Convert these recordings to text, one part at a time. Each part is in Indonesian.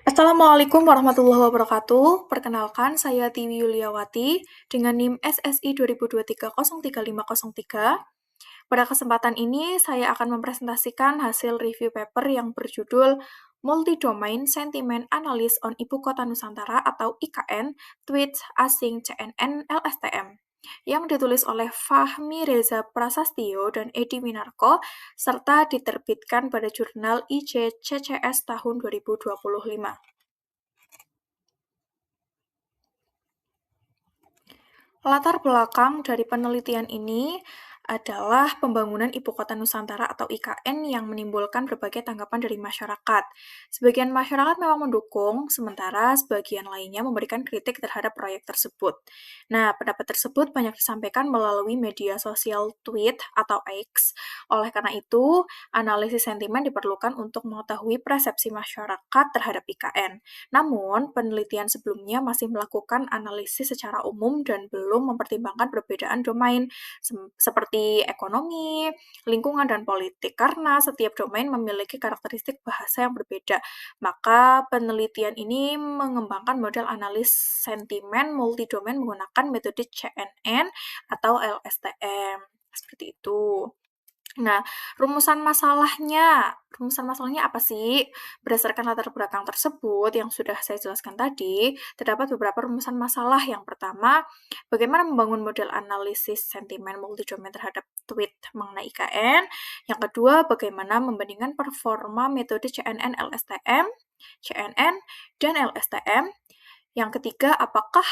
Assalamualaikum warahmatullahi wabarakatuh. Perkenalkan, saya Tiwi Yuliawati dengan NIM SSI 2023033503. Pada kesempatan ini, saya akan mempresentasikan hasil review paper yang berjudul Multi-Domain Sentiment Analysis on Ibu Kota Nusantara atau IKN, Tweets Asing CNN LSTM, yang ditulis oleh Fahmi Reza Prasastyo dan Edi Winarko, serta diterbitkan pada jurnal IJCCS tahun 2025. Latar belakang dari penelitian ini adalah pembangunan Ibu Kota Nusantara atau IKN yang menimbulkan berbagai tanggapan dari masyarakat. Sebagian masyarakat memang mendukung, sementara sebagian lainnya memberikan kritik terhadap proyek tersebut. Nah, pendapat tersebut banyak disampaikan melalui media sosial tweet atau X. Oleh karena itu, analisis sentimen diperlukan untuk mengetahui persepsi masyarakat terhadap IKN. Namun, penelitian sebelumnya masih melakukan analisis secara umum dan belum mempertimbangkan perbedaan domain seperti ekonomi, lingkungan, dan politik, karena setiap domain memiliki karakteristik bahasa yang berbeda. Maka penelitian ini mengembangkan model analis sentimen multidomain menggunakan metode CNN atau LSTM. Seperti itu. Nah, rumusan masalahnya apa sih? Berdasarkan latar belakang tersebut yang sudah saya jelaskan tadi, terdapat beberapa rumusan masalah. Yang pertama, bagaimana membangun model analisis sentimen multidomain terhadap tweet mengenai IKN. Yang kedua, bagaimana membandingkan performa metode CNN, LSTM, CNN, dan LSTM. Yang ketiga, apakah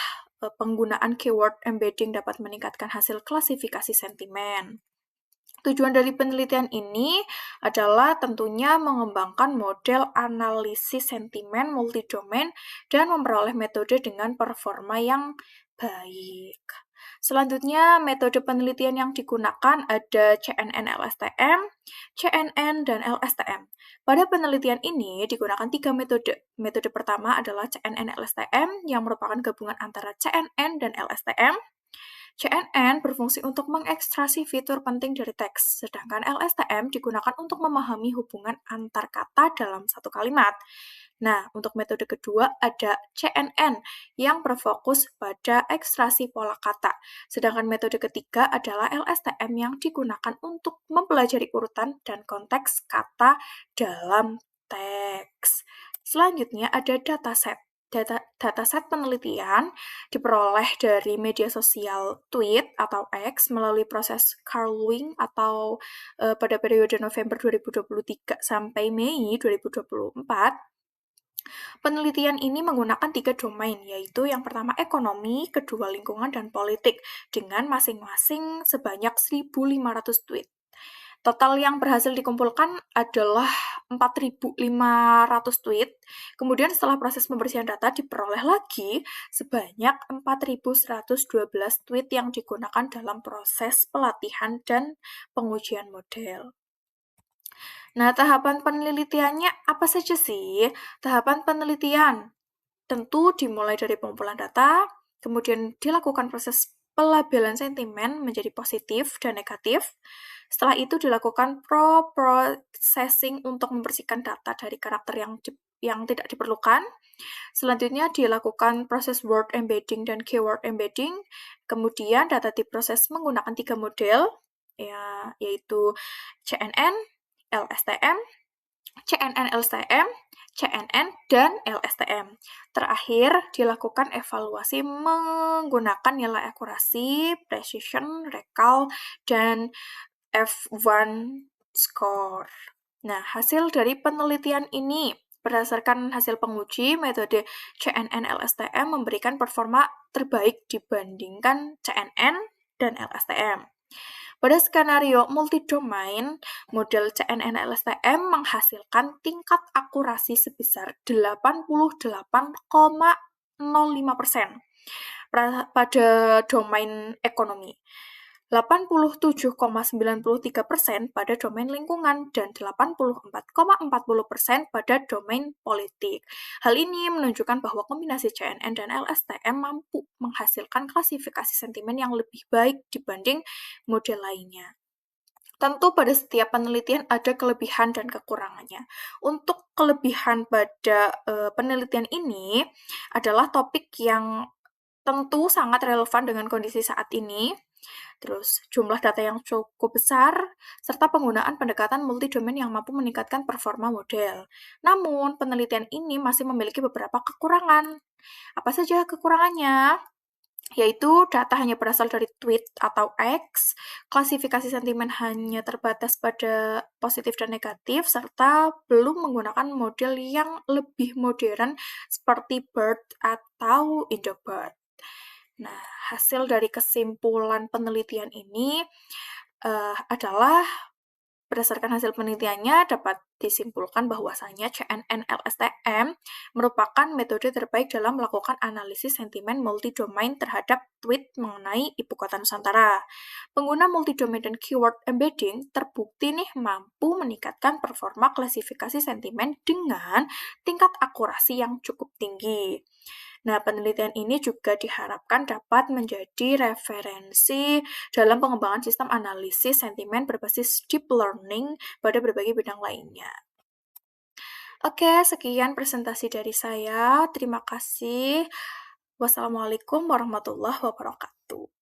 penggunaan keyword embedding dapat meningkatkan hasil klasifikasi sentimen. Tujuan dari penelitian ini adalah tentunya mengembangkan model analisis sentimen multidomain dan memperoleh metode dengan performa yang baik. Selanjutnya, metode penelitian yang digunakan ada CNN LSTM, CNN, dan LSTM. Pada penelitian ini digunakan 3 metode. Metode pertama adalah CNN LSTM yang merupakan gabungan antara CNN dan LSTM. CNN berfungsi untuk mengekstraksi fitur penting dari teks, sedangkan LSTM digunakan untuk memahami hubungan antar kata dalam satu kalimat. Nah, untuk metode kedua ada CNN yang berfokus pada ekstraksi pola kata, sedangkan metode ketiga adalah LSTM yang digunakan untuk mempelajari urutan dan konteks kata dalam teks. Selanjutnya ada dataset. Dataset penelitian diperoleh dari media sosial tweet atau X melalui proses crawling atau pada periode November 2023 sampai Mei 2024. Penelitian ini menggunakan 3 domain, yaitu yang pertama ekonomi, kedua lingkungan, dan politik, dengan masing-masing sebanyak 1.500 tweet. Total yang berhasil dikumpulkan adalah 4.500 tweet. Kemudian setelah proses pembersihan data diperoleh lagi sebanyak 4.112 tweet yang digunakan dalam proses pelatihan dan pengujian model. Nah, tahapan penelitiannya apa saja sih? Tahapan penelitian tentu dimulai dari pengumpulan data, kemudian dilakukan proses pelabelan sentimen menjadi positif dan negatif. Setelah itu dilakukan processing untuk membersihkan data dari karakter yang tidak diperlukan. Selanjutnya dilakukan proses word embedding dan keyword embedding. Kemudian data diproses menggunakan 3 model, yaitu CNN, LSTM, CNN-LSTM, CNN, dan LSTM. Terakhir, dilakukan evaluasi menggunakan nilai akurasi, precision, recall, dan F1 score. Nah, hasil dari penelitian ini berdasarkan hasil penguji, metode CNN-LSTM memberikan performa terbaik dibandingkan CNN dan LSTM. Pada skenario multidomain, model CNN-LSTM menghasilkan tingkat akurasi sebesar 88,05% pada domain ekonomi, 87,93% pada domain lingkungan, dan 84,40% pada domain politik. Hal ini menunjukkan bahwa kombinasi CNN dan LSTM mampu menghasilkan klasifikasi sentimen yang lebih baik dibanding model lainnya. Tentu pada setiap penelitian ada kelebihan dan kekurangannya. Untuk kelebihan pada, penelitian ini adalah topik yang tentu sangat relevan dengan kondisi saat ini, terus jumlah data yang cukup besar, serta penggunaan pendekatan multidomain yang mampu meningkatkan performa model. Namun, penelitian ini masih memiliki beberapa kekurangan. Apa saja kekurangannya? Yaitu data hanya berasal dari tweet atau X, klasifikasi sentimen hanya terbatas pada positif dan negatif, serta belum menggunakan model yang lebih modern seperti BERT atau Indobot. Nah, hasil dari kesimpulan penelitian ini adalah berdasarkan hasil penelitiannya dapat disimpulkan bahwasanya CNN-LSTM merupakan metode terbaik dalam melakukan analisis sentimen multidomain terhadap tweet mengenai ibu kota Nusantara. Pengguna multidomain dan keyword embedding terbukti nih mampu meningkatkan performa klasifikasi sentimen dengan tingkat akurasi yang cukup tinggi. Nah, penelitian ini juga diharapkan dapat menjadi referensi dalam pengembangan sistem analisis sentimen berbasis deep learning pada berbagai bidang lainnya. Oke, sekian presentasi dari saya. Terima kasih. Wassalamualaikum warahmatullahi wabarakatuh.